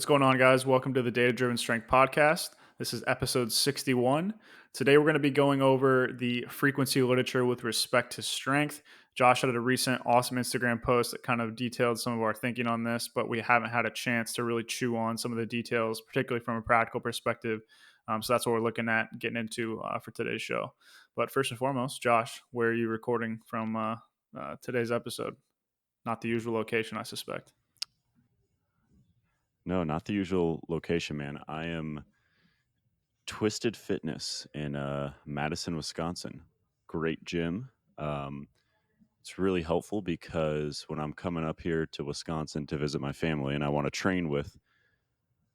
What's going on, guys? Welcome to the Data Driven Strength Podcast. This is episode 61. Today, we're going to be going over the frequency literature with respect to strength. Josh had a recent awesome Instagram post that kind of detailed some of our thinking on this, but we haven't had a chance to really chew on some of the details, particularly from a practical perspective. So that's what we're looking at getting into for today's show. But first and foremost, Josh, where are you recording from today's episode? Not the usual location, I suspect. No, not the usual location, man. I am Twisted Fitness in Madison, Wisconsin. Great gym. It's really helpful because when I'm coming up here to Wisconsin to visit my family and I want to train with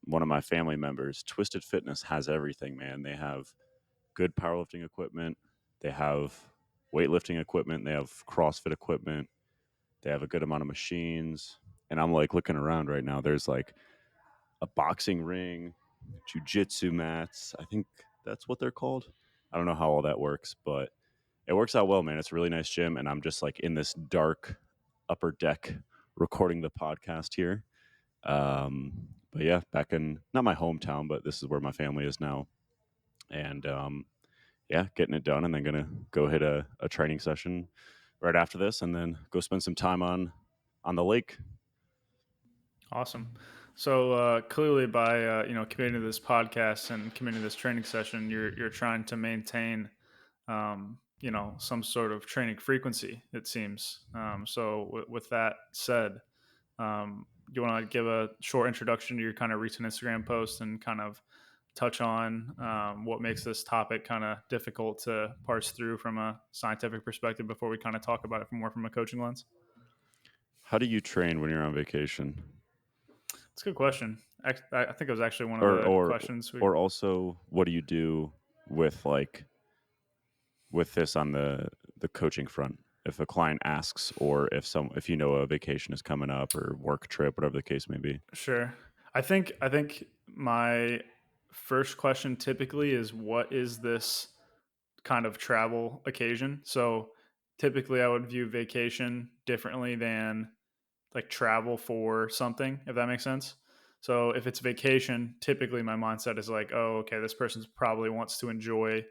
one of my family members, Twisted Fitness has everything, man. They have good powerlifting equipment, they have weightlifting equipment, they have CrossFit equipment, they have a good amount of machines. And I'm like looking around right now. There's like a boxing ring, jujitsu mats. I think that's what they're called. I don't know how all that works, but it works out well, man. It's a really nice gym, and I'm just like in this dark upper deck recording the podcast here. But yeah, back in not my hometown, but this is where my family is now, and yeah, getting it done, and then gonna go hit a training session right after this, and then go spend some time on the lake. Awesome. So clearly, by committing to this podcast and committing to this training session, you're trying to maintain some sort of training frequency. It seems. With that said, you want to give a short introduction to your kind of recent Instagram post and kind of touch on what makes this topic kind of difficult to parse through from a scientific perspective before we kind of talk about it from a coaching lens. How do you train when you're on vacation? It's a good question. I think it was actually one of or the or questions we. or also, what do you do with with this on the coaching front? If a client asks, or if you know a vacation is coming up or work trip, whatever the case may be. Sure. I think my first question typically is, what is this kind of travel occasion? So typically I would view vacation differently than like travel for something, if that makes sense. So if it's vacation, typically my mindset is like, oh, okay, this person probably wants to enjoy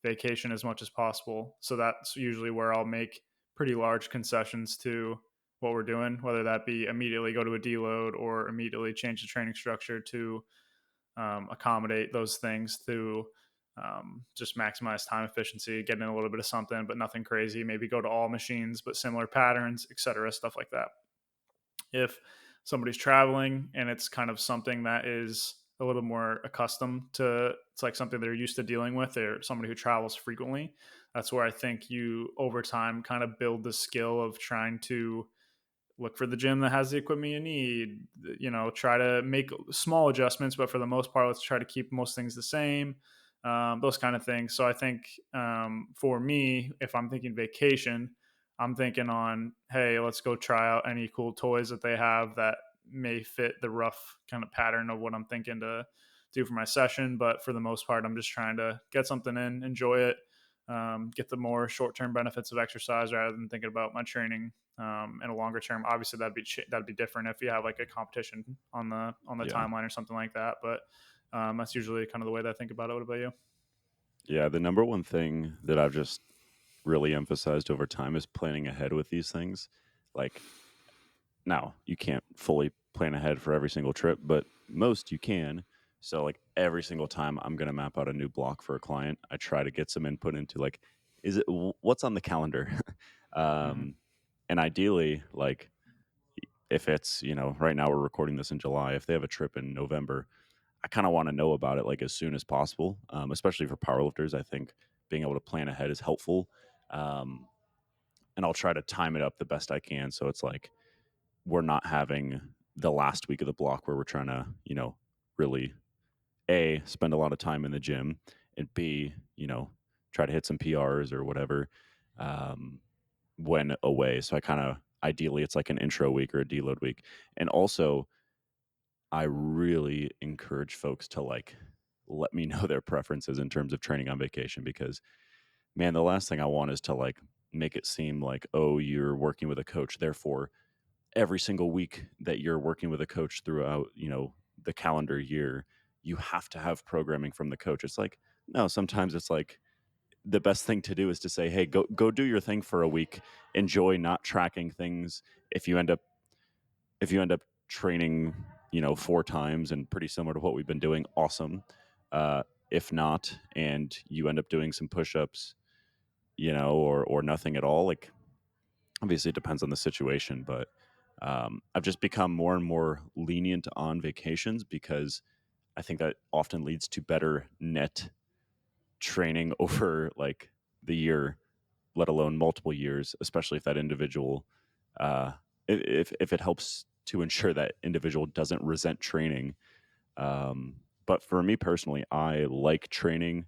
vacation as much as possible. So that's usually where I'll make pretty large concessions to what we're doing, whether that be immediately go to a deload or immediately change the training structure to accommodate those things to just maximize time efficiency, get in a little bit of something, but nothing crazy. Maybe go to all machines, but similar patterns, etc., stuff like that. If somebody's traveling and it's kind of something that is a little more accustomed to, it's like something they're used to dealing with, or somebody who travels frequently, that's where I think you over time kind of build the skill of trying to look for the gym that has the equipment you need, try to make small adjustments, but for the most part, let's try to keep most things the same, those kind of things. So I think for me, if I'm thinking vacation, I'm thinking on, hey, let's go try out any cool toys that they have that may fit the rough kind of pattern of what I'm thinking to do for my session. But for the most part, I'm just trying to get something in, enjoy it, get the more short-term benefits of exercise rather than thinking about my training in a longer term. Obviously, that'd be different if you have like a competition on the Yeah, timeline or something like that. But that's usually kind of the way that I think about it. What about you? yeah. The number one thing that I've just really emphasized over time is planning ahead with these things. Like, now you can't fully plan ahead for every single trip, but most you can. So like every single time I'm going to map out a new block for a client, I try to get some input into like, what's on the calendar? Mm-hmm. um, and ideally, like, if it's, right now we're recording this in July, if they have a trip in November, I kind of want to know about it like as soon as possible, especially for powerlifters. I think being able to plan ahead is helpful. Um, and I'll try to time it up the best I can. So it's like, we're not having the last week of the block where we're trying to, really A, spend a lot of time in the gym, and B, try to hit some PRs or whatever um, when away. So I kind of, ideally, it's like an intro week or a deload week. And also, I really encourage folks to like let me know their preferences in terms of training on vacation, because man, the last thing I want is to like make it seem like, oh, you're working with a coach, therefore every single week that you're working with a coach throughout, the calendar year, you have to have programming from the coach. It's like, no, sometimes it's like the best thing to do is to say, hey, go do your thing for a week. Enjoy not tracking things. If you end up if you end up training, 4 times and pretty similar to what we've been doing, awesome. If not, and you end up doing some push-ups, or nothing at all, like obviously it depends on the situation, but I've just become more and more lenient on vacations because I think that often leads to better net training over like the year, let alone multiple years, especially if that individual, uh, if it helps to ensure that individual doesn't resent training. But for me personally, I like training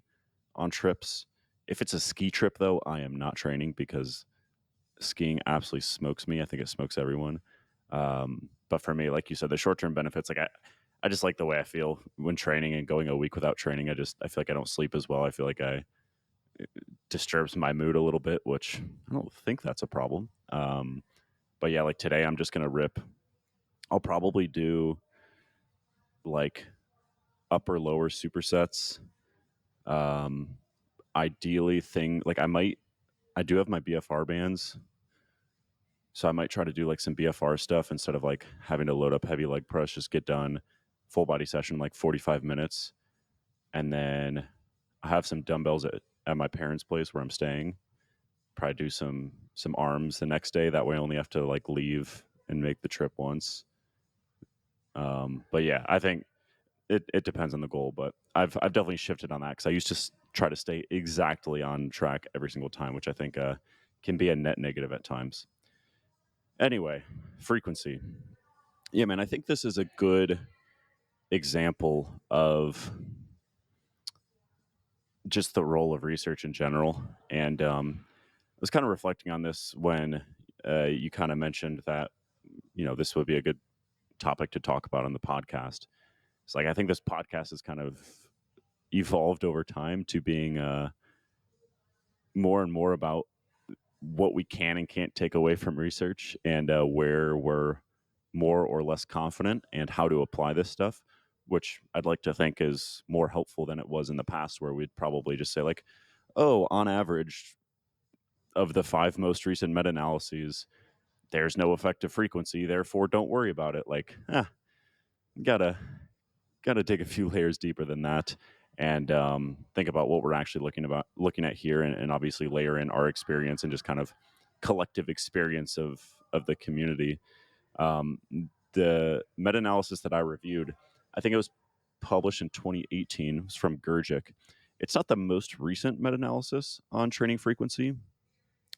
on trips. If it's a ski trip, though, I am not training because skiing absolutely smokes me. I think it smokes everyone. But for me, like you said, the short term benefits, like I just like the way I feel when training and going a week without training. I feel like I don't sleep as well. I feel like I it disturbs my mood a little bit, which I don't think that's a problem. But yeah, like today, I'm just gonna rip. I'll probably do like upper lower supersets. Um, Ideally, thing like I do have my BFR bands, so I might try to do like some BFR stuff instead of like having to load up heavy leg press. Just get done full body session in like 45 minutes, and then I have some dumbbells at my parents' place where I'm staying. Probably do some arms the next day. That way, I only have to like leave and make the trip once. But yeah, I think it depends on the goal. But I've definitely shifted on that because I used to try to stay exactly on track every single time, which I think can be a net negative at times. Anyway, frequency. Yeah, man, I think this is a good example of just the role of research in general. And I was kind of reflecting on this when you kind of mentioned that this would be a good topic to talk about on the podcast. It's like I think this podcast has kind of evolved over time to being more and more about what we can and can't take away from research and where we're more or less confident and how to apply this stuff, which I'd like to think is more helpful than it was in the past, where we'd probably just say, like, oh, on average, of the 5 most recent meta analyses, there's no effective frequency, therefore don't worry about it. Like, gotta gotta dig a few layers deeper than that and think about what we're actually looking at here, and obviously layer in our experience and just kind of collective experience of the community. Um, the meta analysis that I reviewed, I think it was published in 2018. It was from Grgic. It's not the most recent meta analysis on training frequency,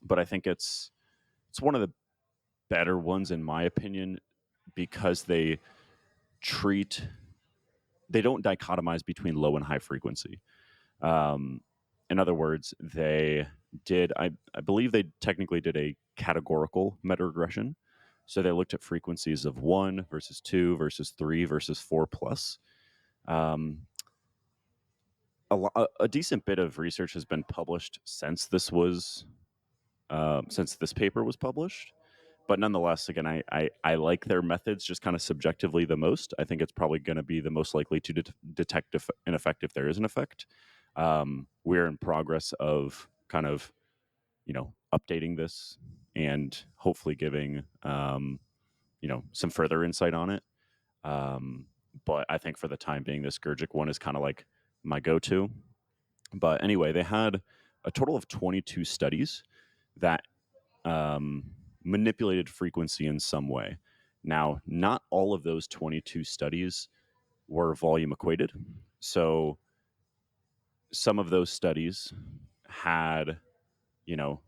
but I think it's one of the better ones in my opinion because treat they don't dichotomize between low and high frequency. Um, in other words, I believe they technically did a categorical meta regression. So they looked at frequencies of 1 versus 2 versus 3 versus 4 plus. Um, a decent bit of research has been published since this paper was published. But nonetheless, again, I like their methods just kind of subjectively the most. I think it's probably going to be the most likely to detect an effect if there is an effect. We're in progress of kind of, updating this and hopefully giving, some further insight on it. But I think for the time being, this Grgic one is kind of like my go to. But anyway, they had a total of 22 studies that manipulated frequency in some way. Now, not all of those 22 studies were volume equated. So some of those studies had, you know,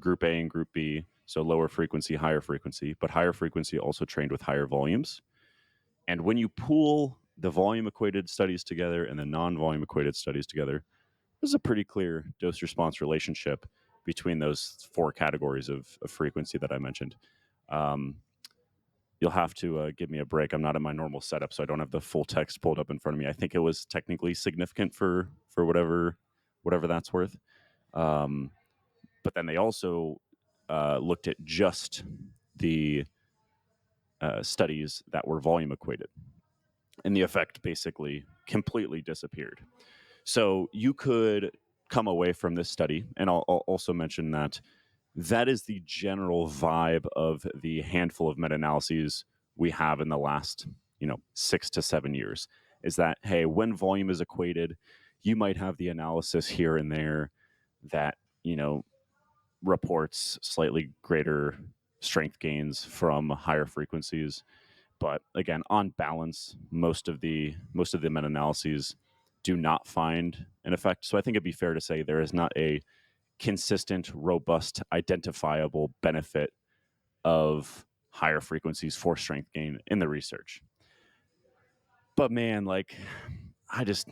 group A and group B, so lower frequency, higher frequency, but higher frequency also trained with higher volumes. And when you pool the volume equated studies together and the non volume equated studies together, there's a pretty clear dose response relationship between those 4 categories of frequency that I mentioned. Um, you'll have to give me a break. I'm not in my normal setup, so I don't have the full text pulled up in front of me. I think it was technically significant for whatever that's worth. Um, but then they also looked at just the studies that were volume equated. and the effect basically completely disappeared. So you could come away from this study, and I'll also mention that that is the general vibe of the handful of meta-analyses we have in the last 6 to 7 years. Is that, hey, when volume is equated, you might have the analysis here and there that reports slightly greater strength gains from higher frequencies. But again, on balance, most of the meta-analyses do not find an effect. So I think it'd be fair to say there is not a consistent, robust, identifiable benefit of higher frequencies for strength gain in the research. But man, like, I just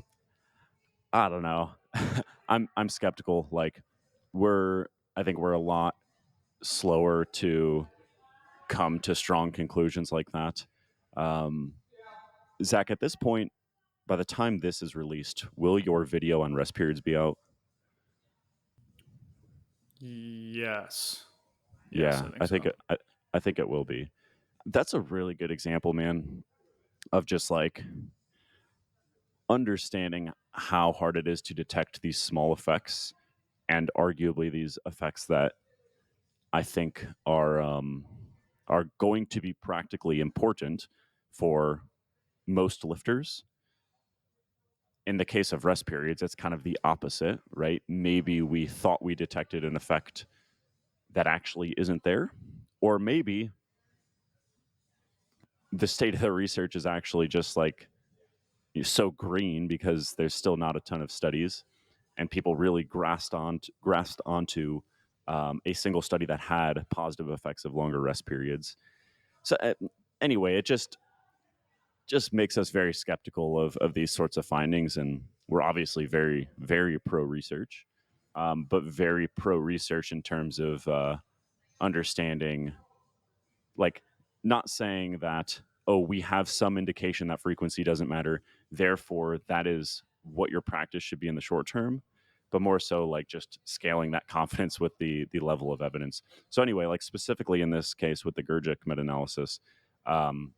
I don't know. I'm skeptical. Like, we're I think we're a lot slower to come to strong conclusions like that. Um, Zach, at this point, by the time this is released, will your video on rest periods be out? Yes. Yes, Yeah, I think so. I think it will be. That's a really good example, man, of just like understanding how hard it is to detect these small effects, and arguably these effects that I think are going to be practically important for most lifters. In the case of rest periods, it's kind of the opposite, right? Maybe we thought we detected an effect that actually isn't there, or maybe the state of the research is actually just like so green because there's still not a ton of studies, and people really grasped onto a single study that had positive effects of longer rest periods. So anyway, it just makes us very skeptical of these sorts of findings, and we're obviously very very pro research, but very pro research in terms of understanding, like, not saying that, oh, we have some indication that frequency doesn't matter, therefore that is what your practice should be in the short term, but more so like just scaling that confidence with the level of evidence. So anyway, like specifically in this case with the Grgic meta-analysis, um,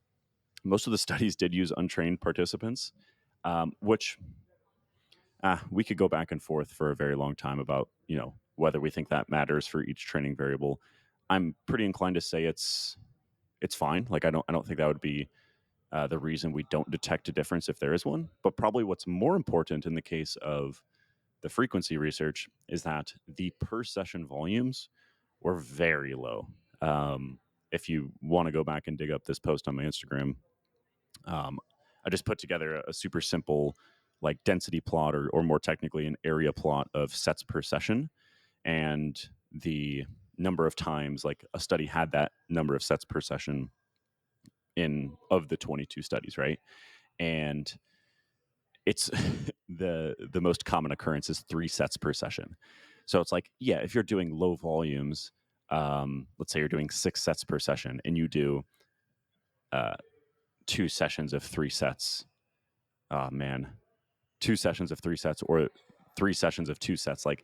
most of the studies did use untrained participants, which we could go back and forth for a very long time about whether we think that matters for each training variable. I'm pretty inclined to say it's fine. Like I don't think that would be the reason we don't detect a difference if there is one. But probably what's more important in the case of the frequency research is that the per session volumes were very low. If you want to go back and dig up this post on my Instagram, I just put together a super simple like density plot, or more technically an area plot of sets per session, and the number of times like a study had that number of sets per session in of the 22 studies, right? And it's the most common occurrence is 3 sets per session. So it's like, yeah, if you're doing low volumes, let's say you're doing 6 sets per session, and you do uh, 2 sessions of 3 sets. Oh man, 2 sessions of 3 sets, or 3 sessions of 2 sets. Like,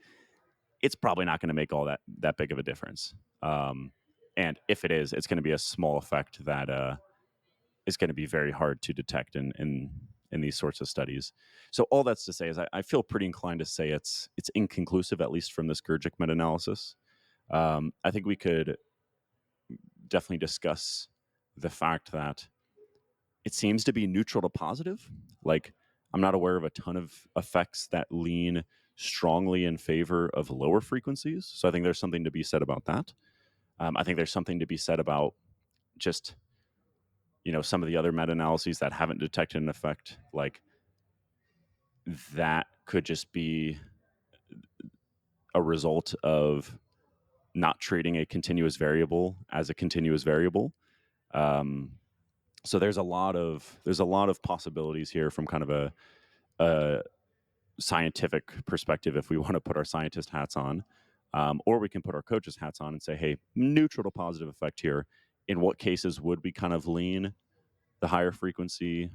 it's probably not going to make all that big of a difference. And if it is, it's going to be a small effect that is going to be very hard to detect in these sorts of studies. So all that's to say is I feel pretty inclined to say it's inconclusive, at least from this Grgic meta-analysis. I think we could definitely discuss the fact that it seems to be neutral to positive. Like, I'm not aware of a ton of effects that lean strongly in favor of lower frequencies. So I think there's something to be said about that. I think there's something to be said about just some of the other meta-analyses that haven't detected an effect, like that could just be a result of not treating a continuous variable as a continuous variable. Um, so there's a lot of possibilities here from kind of a scientific perspective, if we want to put our scientist hats on, or we can put our coaches hats on and say, hey, neutral to positive effect here. In what cases would we kind of lean the higher frequency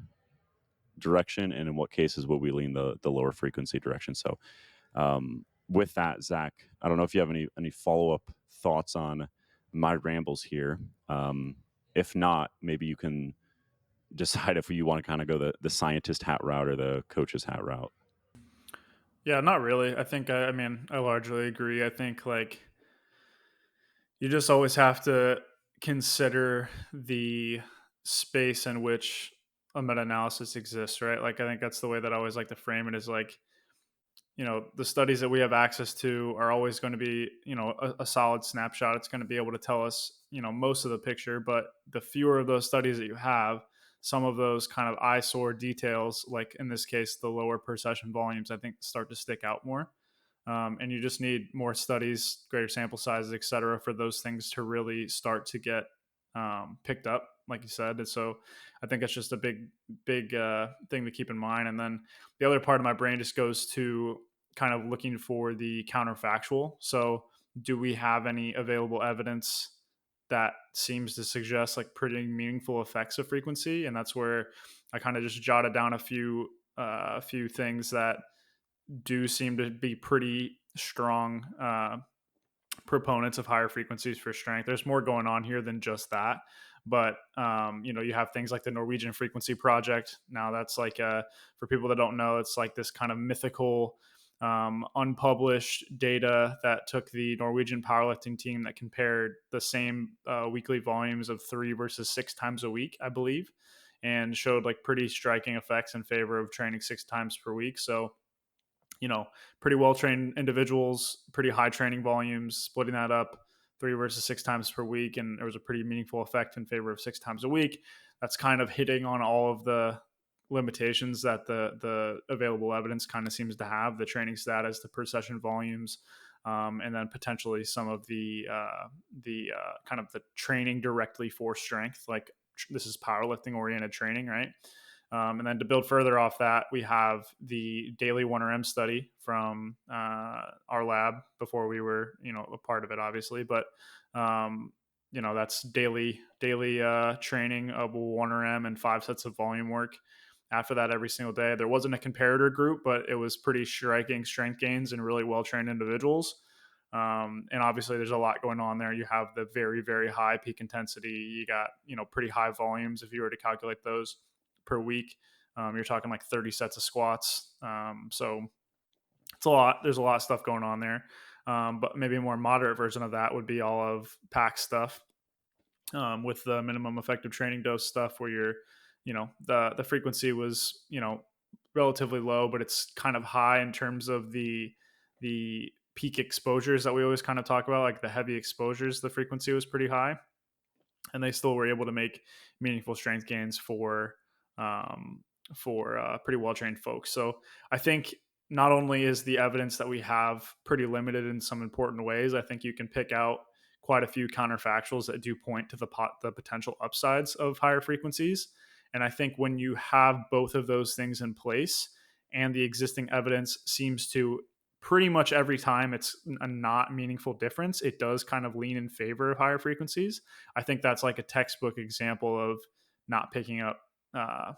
direction, and in what cases would we lean the lower frequency direction? So with that, Zach, I don't know if you have any follow up thoughts on my rambles here. If not, maybe you can decide if you want to kind of go the scientist hat route or the coach's hat route. Yeah, not really. I mean, I largely agree. I think like you just always have to consider the space in which a meta-analysis exists, right? Like I think that's the way that I always like to frame it is like, the studies that we have access to are always going to be, a solid snapshot. It's going to be able to tell us, most of the picture, but the fewer of those studies that you have, some of those kind of eyesore details, like in this case, the lower per session volumes, I think start to stick out more. And you just need more studies, greater sample sizes, et cetera, for those things to really start to get picked up, like you said. And so I think it's just a big thing to keep in mind. And then the other part of my brain just goes to kind of looking for the counterfactual. So, do we have any available evidence that seems to suggest like pretty meaningful effects of frequency? And that's where I kind of just jotted down a few things that do seem to be pretty strong proponents of higher frequencies for strength. There's more going on here than just that. But you have things like the Norwegian Frequency Project. Now, that's like for people that don't know, it's like this kind of mythical, unpublished data that took the Norwegian powerlifting team that compared the same weekly volumes of 3 versus 6 times a week, I believe, and showed like pretty striking effects in favor of training 6 times per week. So pretty well trained individuals, pretty high training volumes, splitting that up 3 versus 6 times per week. And there was a pretty meaningful effect in favor of 6 times a week. That's kind of hitting on all of the limitations that the available evidence kind of seems to have, the training status, the per session volumes, and then potentially some of the kind of the training directly for strength, like this is powerlifting oriented training, right? And then to build further off that, we have the daily 1RM study from our lab before we were, a part of it, obviously. But that's daily training of 1RM and 5 sets of volume work. After that, every single day, there wasn't a comparator group, but it was pretty striking strength gains in really well trained individuals. And obviously, there's a lot going on there. You have the very, very high peak intensity. You got, pretty high volumes if you were to calculate those per week. You're talking like 30 sets of squats. So it's a lot. There's a lot of stuff going on there. But maybe a more moderate version of that would be all of pack stuff, with the minimum effective training dose stuff where the frequency was, relatively low, but it's kind of high in terms of the peak exposures that we always kind of talk about, like the heavy exposures, the frequency was pretty high, and they still were able to make meaningful strength gains for pretty well trained folks. So I think not only is the evidence that we have pretty limited in some important ways, I think you can pick out quite a few counterfactuals that do point to the potential upsides of higher frequencies. And I think when you have both of those things in place and the existing evidence seems to pretty much every time it's a not meaningful difference, it does kind of lean in favor of higher frequencies. I think that's like a textbook example of not picking up uh,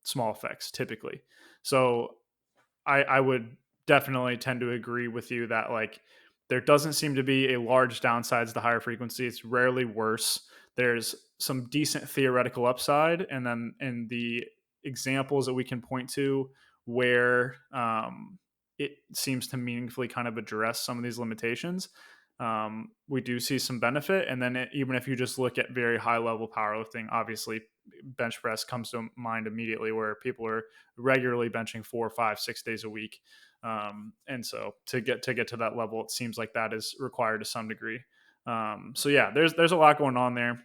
small effects typically. So I would definitely tend to agree with you that like there doesn't seem to be a large downsides to higher frequency. It's rarely worse. There's some decent theoretical upside, and then in the examples that we can point to where it seems to meaningfully kind of address some of these limitations, we do see some benefit. And then even if you just look at very high level powerlifting, obviously bench press comes to mind immediately, where people are regularly benching 4, 5, 6 days a week. And so to get to that level, it seems like that is required to some degree. So yeah, there's a lot going on there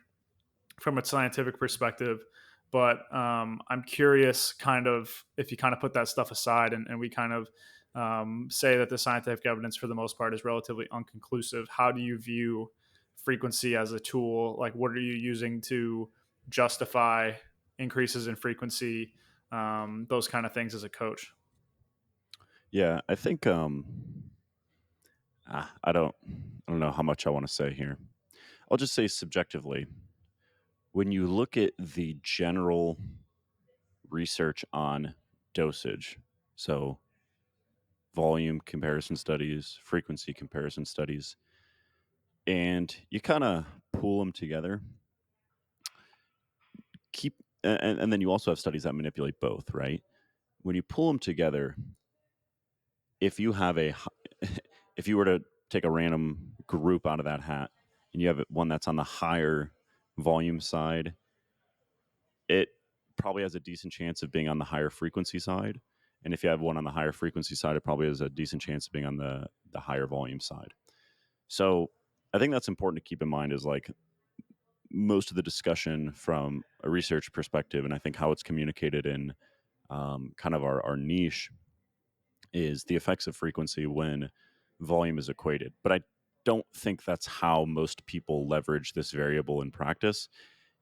from a scientific perspective. But I'm curious, kind of, if you kind of put that stuff aside and we kind of say that the scientific evidence for the most part is relatively unconclusive, how do you view frequency as a tool? Like, what are you using to justify increases in frequency, those kind of things as a coach? Yeah, I think I don't know how much I want to say here. I'll just say subjectively, when you look at the general research on dosage, so volume comparison studies, frequency comparison studies, and you kind of pool them together, keep and then you also have studies that manipulate both, right? When you pull them together, if you have if you were to take a random group out of that hat and you have one that's on the higher volume side, it probably has a decent chance of being on the higher frequency side. And if you have one on the higher frequency side, it probably has a decent chance of being on the higher volume side. So I think that's important to keep in mind is like most of the discussion from a research perspective, and I think how it's communicated in kind of our niche is the effects of frequency when volume is equated. But I don't think that's how most people leverage this variable in practice.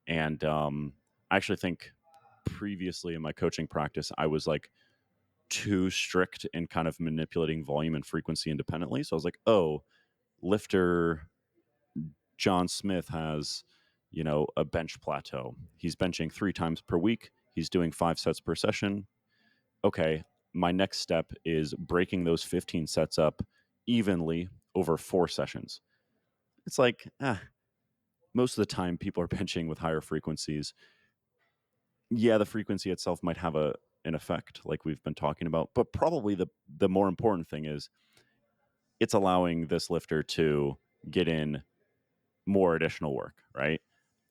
And I actually think previously in my coaching practice, I was like too strict in kind of manipulating volume and frequency independently. So I was like, oh, lifter John Smith has, a bench plateau. He's benching 3 times per week. He's doing 5 sets per session. Okay, my next step is breaking those 15 sets up evenly over 4 sessions. It's like, most of the time people are benching with higher frequencies. Yeah, the frequency itself might have an effect, like we've been talking about, but probably the more important thing is it's allowing this lifter to get in more additional work, right?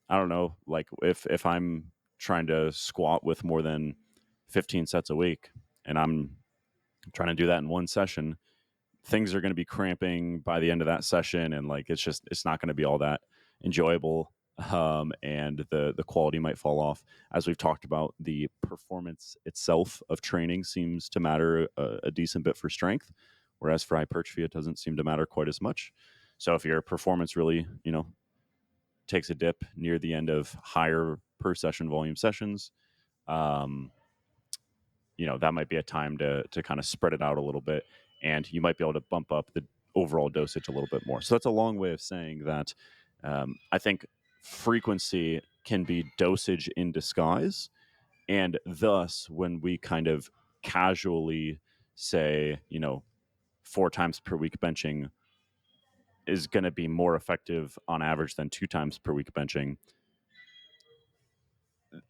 I don't know, like if I'm trying to squat with more than 15 sets a week and I'm trying to do that in one session, things are going to be cramping by the end of that session, and like it's not going to be all that enjoyable, and the quality might fall off. As we've talked about, the performance itself of training seems to matter a decent bit for strength, whereas for hypertrophy it doesn't seem to matter quite as much. So if your performance really takes a dip near the end of higher per session volume sessions, um, that might be a time to kind of spread it out a little bit, and you might be able to bump up the overall dosage a little bit more. So that's a long way of saying that I think frequency can be dosage in disguise, and thus when we kind of casually say 4 times per week benching is going to be more effective on average than 2 times per week benching.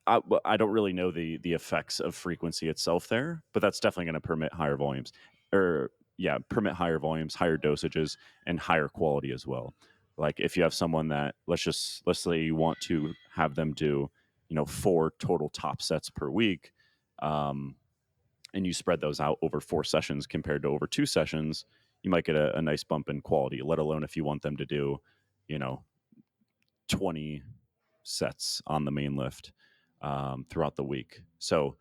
I don't really know the effects of frequency itself there, but that's definitely going to permit higher volumes, or yeah, permit higher volumes, higher dosages, and higher quality as well. Like if you have someone that let's say you want to have them do 4 total top sets per week, um, and you spread those out over 4 sessions compared to over 2 sessions, you might get a nice bump in quality. Let alone if you want them to do you know 20 sets on the main lift throughout the week. So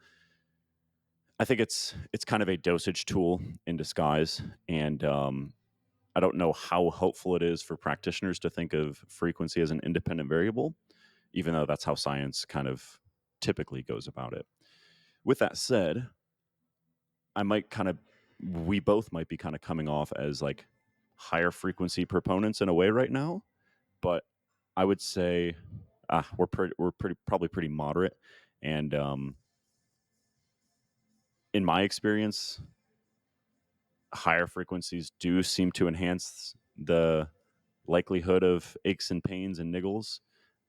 I think it's kind of a dosage tool in disguise, and I don't know how helpful it is for practitioners to think of frequency as an independent variable, even though that's how science kind of typically goes about it. With that said, I might kind of we both might be kind of coming off as like higher frequency proponents in a way right now, but I would say we're pretty probably pretty moderate, and in my experience, higher frequencies do seem to enhance the likelihood of aches and pains and niggles.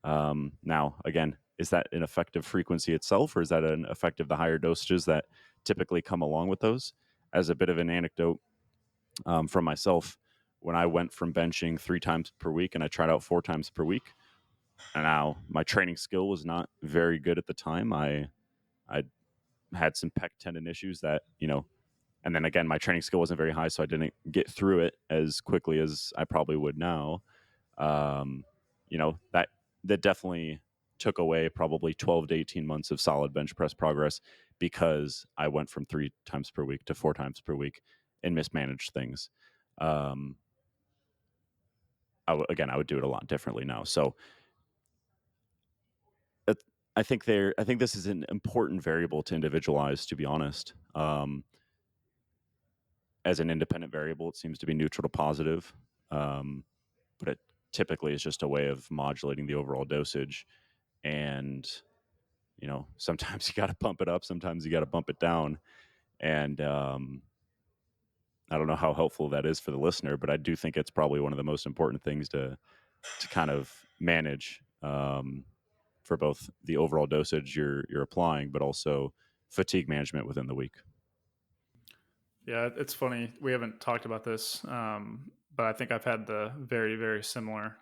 Now, again, is that an effective frequency itself, or is that an effect of the higher dosages that typically come along with those? As a bit of an anecdote from myself, when I went from benching 3 times per week and I tried out 4 times per week, and now my training skill was not very good at the time. I had some pec tendon issues that and then again, my training skill wasn't very high, so I didn't get through it as quickly as I probably would now. Um, that definitely took away probably 12 to 18 months of solid bench press progress because I went from 3 times per week to 4 times per week and mismanaged things. Um, again, I would do it a lot differently now. So uh, I think this is an important variable to individualize. To be honest, as an independent variable, it seems to be neutral to positive, but it typically is just a way of modulating the overall dosage. And sometimes you got to pump it up, sometimes you got to bump it down, and I don't know how helpful that is for the listener, but I do think it's probably one of the most important things to kind of manage for both the overall dosage you're applying, but also fatigue management within the week. Yeah, it's funny. We haven't talked about this, but I think I've had the very, very similar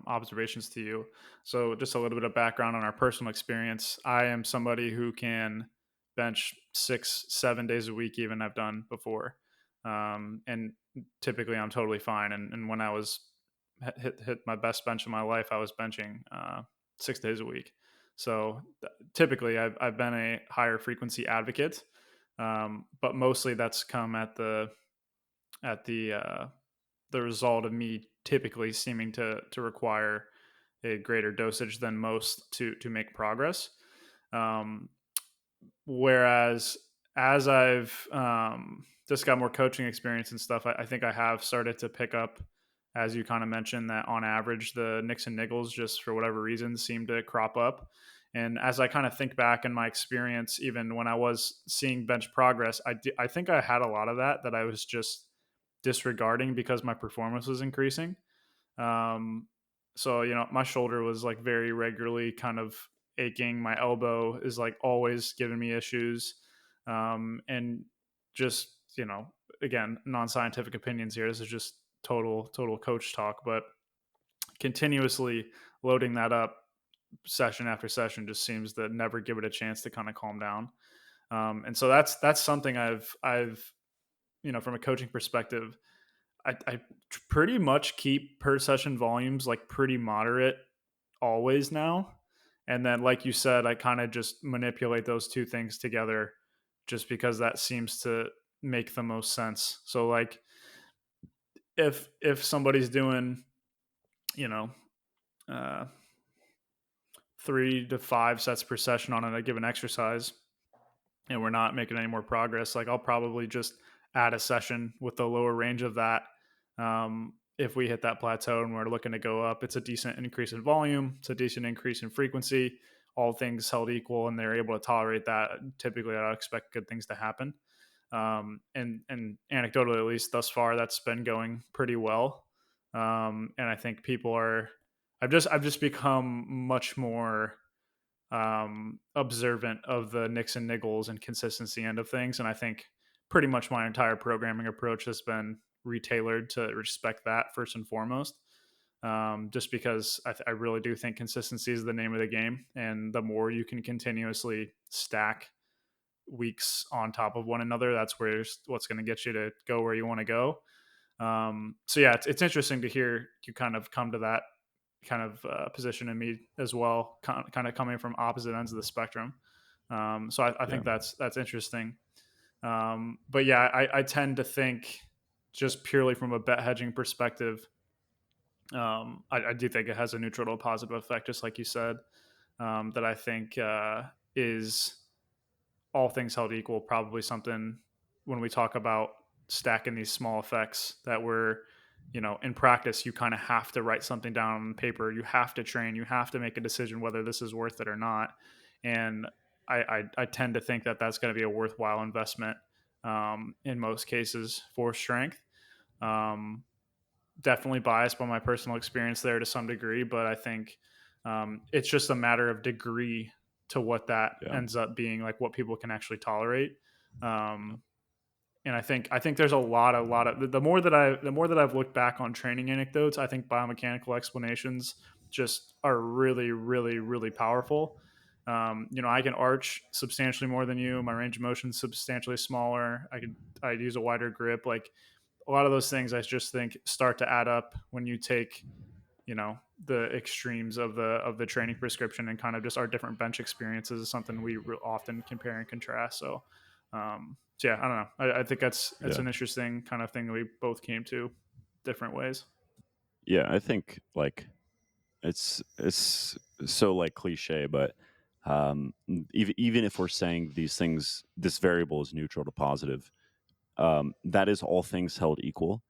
observations to you. So, just a little bit of background on our personal experience. I am somebody who can bench 6, 7 days a week, even I've done before. And typically I'm totally fine. And when I was hit my best bench of my life, I was benching 6 days a week. So, typically I've been a higher frequency advocate, but mostly that's come at the result of me typically seeming to require a greater dosage than most to make progress. Um, Whereas as I've just got more coaching experience and stuff, I think I have started to pick up, as you kind of mentioned, that on average the nicks and niggles, just for whatever reason, seem to crop up. And as I kind of think back in my experience, even when I was seeing bench progress, I think I had a lot of that I was just disregarding because my performance was increasing. Um, so my shoulder was like very regularly kind of aching. My elbow is like always giving me issues, and just again, non-scientific opinions here. This is just total coach talk, but continuously loading that up session after session just seems to never give it a chance to kind of calm down. And so that's something I've from a coaching perspective, I pretty much keep per session volumes like pretty moderate always now. And then, like you said, I kind of just manipulate those two things together just because that seems to make the most sense. So, like, if somebody's doing, you know, uh, 3 to 5 sets per session on a given exercise, and we're not making any more progress, like I'll probably just add a session with the lower range of that. If we hit that plateau and we're looking to go up, it's a decent increase in volume, it's a decent increase in frequency, all things held equal, and they're able to tolerate that. Typically, I expect good things to happen. And anecdotally, at least thus far, that's been going pretty well. And I think people are. I've just become much more observant of the nicks and niggles and consistency end of things. And I think pretty much my entire programming approach has been retailored to respect that first and foremost. Just because I really do think consistency is the name of the game. And the more you can continuously stack weeks on top of one another, that's what's going to get you to go where you want to go. So yeah, it's interesting to hear you kind of come to that kind of position in me as well, kind of coming from opposite ends of the spectrum. So I Yeah. think that's interesting. But yeah, I tend to think just purely from a bet hedging perspective. I do think it has a neutral to positive effect, just like you said. That I think is all things held equal, probably something when we talk about stacking these small effects that we're, in practice, you kind of have to write something down on paper. You have to train. You have to make a decision whether this is worth it or not. And I tend to think that that's going to be a worthwhile investment in most cases for strength. Um, Definitely biased by my personal experience there to some degree, but I think it's just a matter of degree to what that Yeah. ends up being, like what people can actually tolerate. Um, and I think there's a lot of the more that I've looked back on training anecdotes, I think biomechanical explanations just are really powerful. I can arch substantially more than you. My range of motion is substantially smaller. I'd use a wider grip. Like a lot of those things, I just think start to add up when you take the extremes of the training prescription and kind of just our different bench experiences is something we often compare and contrast. So yeah, I don't know. I think that's Yeah. an interesting kind of thing that we both came to different ways. Yeah. I think like it's so like cliche, but even if we're saying these things, this variable is neutral to positive, that is all things held equal.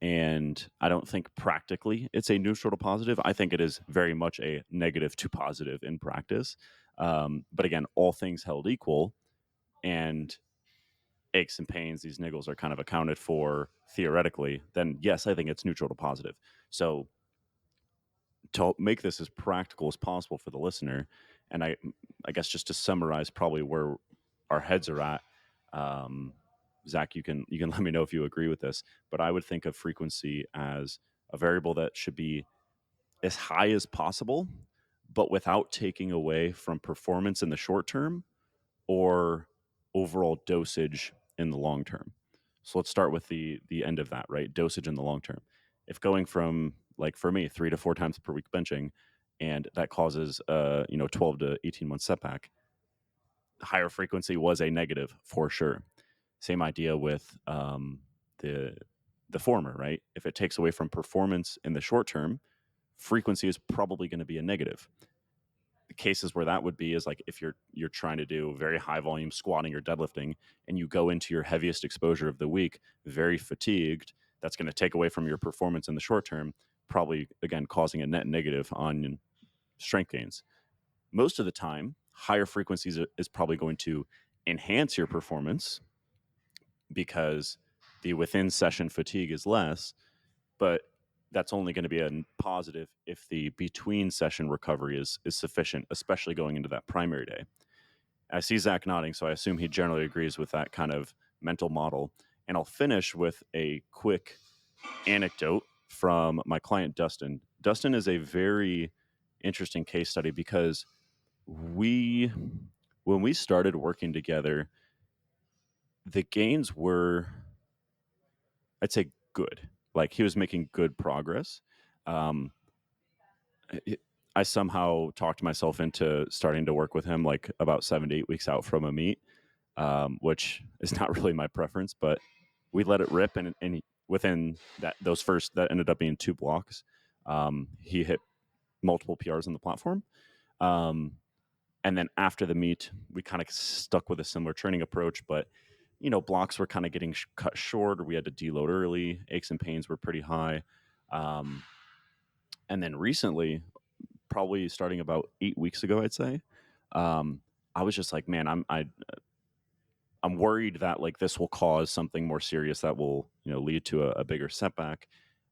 And I don't think practically it's a neutral to positive. I think it is very much a negative to positive in practice. But again, all things held equal, and aches and pains, these niggles are kind of accounted for theoretically, then yes, I think it's neutral to positive. So to make this as practical as possible for the listener, And I guess just to summarize, probably where our heads are at. Um, Zach, you can let me know if you agree with this, but I would think of frequency as a variable that should be as high as possible, but without taking away from performance in the short term or overall dosage in the long term. So let's start with the end of that, right? Dosage in the long term. If going from, like for me, 3 to 4 times per week benching, and that causes 12 to 18 month setback, higher frequency was a negative for sure. Same idea with the the former, right? If it takes away from performance in the short term, frequency is probably going to be a negative. The cases where that would be is like if you're trying to do very high volume squatting or deadlifting, and you go into your heaviest exposure of the week very fatigued, that's going to take away from your performance in the short term, probably again causing a net negative on strength gains. Most of the time, higher frequencies is probably going to enhance your performance because the within session fatigue is less, but that's only going to be a positive if the between session recovery is sufficient, especially going into that primary day. I see Zach nodding, so I assume he generally agrees with that kind of mental model. And I'll finish with a quick anecdote from my client, Dustin. Dustin is a very interesting case study because when we started working together, the gains were, I'd say, good. Like he was making good progress. Um, I somehow talked myself into starting to work with him like about 7 to 8 weeks out from a meet, which is not really my preference, but we let it rip. And within those first, that ended up being 2 blocks. He hit multiple PRs on the platform. Um, and then after the meet, we kind of stuck with a similar training approach, but blocks were kind of getting cut short, or we had to deload early. Aches and pains were pretty high. Um, and then recently, probably starting about 8 weeks ago, I'd say, um, I was just like, man, I'm worried that like this will cause something more serious that will lead to a bigger setback.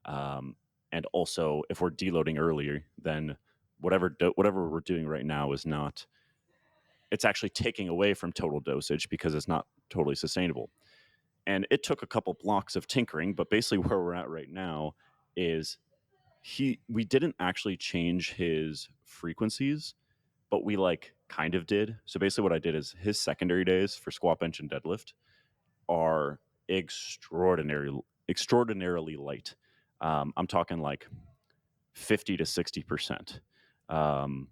Um, and also, if we're deloading earlier, then whatever we're doing right now is not. It's actually taking away from total dosage because it's not totally sustainable. And it took a couple blocks of tinkering, but basically where we're at right now is we didn't actually change his frequencies, but we like kind of did. So basically what I did is his secondary days for squat, bench, and deadlift are extraordinarily light. I'm talking like 50 to 60%. Um,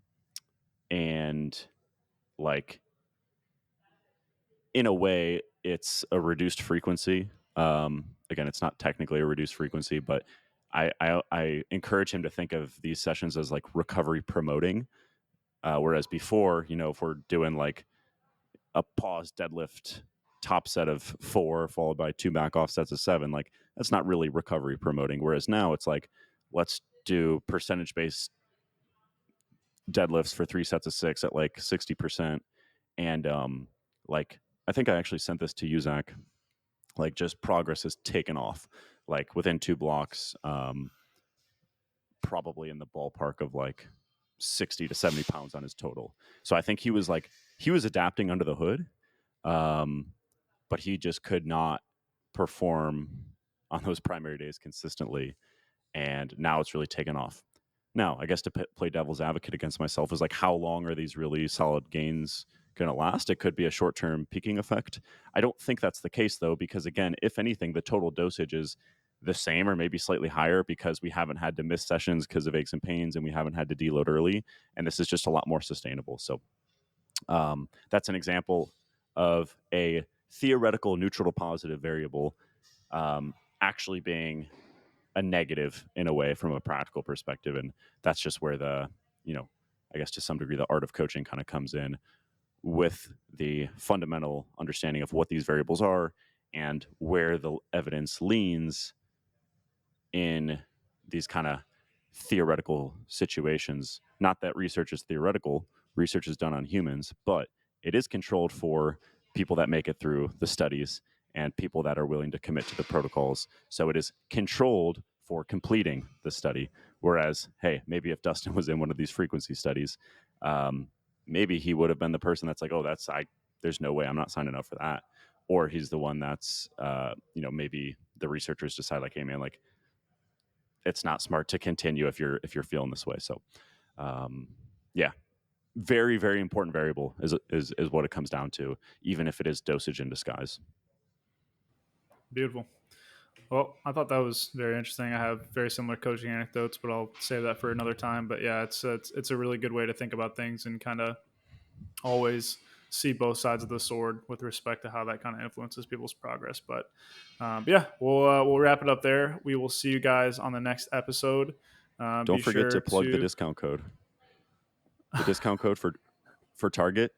and like in a way, it's a reduced frequency. Again, it's not technically a reduced frequency, but I encourage him to think of these sessions as like recovery promoting. Whereas before, if we're doing like a pause deadlift top set of 4 followed by 2 back off sets of 7, like that's not really recovery promoting. Whereas now it's like, let's do percentage based deadlifts for 3 sets of 6 at like 60%. And like, I think I actually sent this to you, Zach. Like, just progress has taken off. Like within 2 blocks, probably in the ballpark of like 60 to 70 pounds on his total. So I think he was adapting under the hood, um, but he just could not perform on those primary days consistently. And now it's really taken off. Now, I guess to play devil's advocate against myself is like, how long are these really solid gains going to last? It could be a short term peaking effect. I don't think that's the case, though, because again, if anything, the total dosage is the same or maybe slightly higher because we haven't had to miss sessions because of aches and pains and we haven't had to deload early. And this is just a lot more sustainable. So that's an example of a theoretical neutral to positive variable actually being a negative in a way from a practical perspective. And that's just where I guess to some degree, the art of coaching kind of comes in with the fundamental understanding of what these variables are and where the evidence leans in these kind of theoretical situations. Not that research is theoretical, research is done on humans, but it is controlled for people that make it through the studies and people that are willing to commit to the protocols. So it is controlled for completing the study. Whereas, hey, maybe if Dustin was in one of these frequency studies, um, maybe he would have been the person that's like, oh, there's no way I'm not signing up for that. Or he's the one that's, maybe the researchers decide like, hey man, like it's not smart to continue if you're feeling this way. So, yeah, very very important variable is what it comes down to, even if it is dosage in disguise. Beautiful. Well, I thought that was very interesting. I have very similar coaching anecdotes, but I'll save that for another time. But yeah, it's a really good way to think about things and kind of always see both sides of the sword with respect to how that kind of influences people's progress. But yeah, we'll wrap it up there. We will see you guys on the next episode. Don't Be forget sure to plug the to. discount code. The discount code for Target.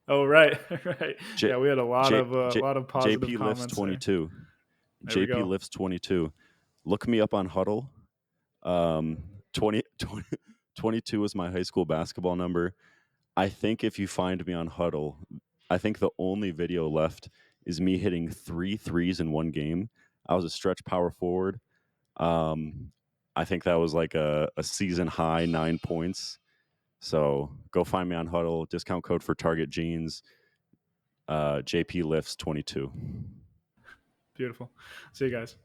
Oh right, right. J, Yeah, we had J, a J, lot of positive JP lifts comments there. 22. There we JP go. lifts 22. Look me up on Huddle. 20, 20 22 is my high school basketball number. I think if you find me on Huddle, I think the only video left is me hitting 3 threes in one game. I was a stretch power forward. Um, I think that was like a season high 9 points. So go find me on Huddle. Discount code for Target Jeans. JP lifts 22. Beautiful. See you guys.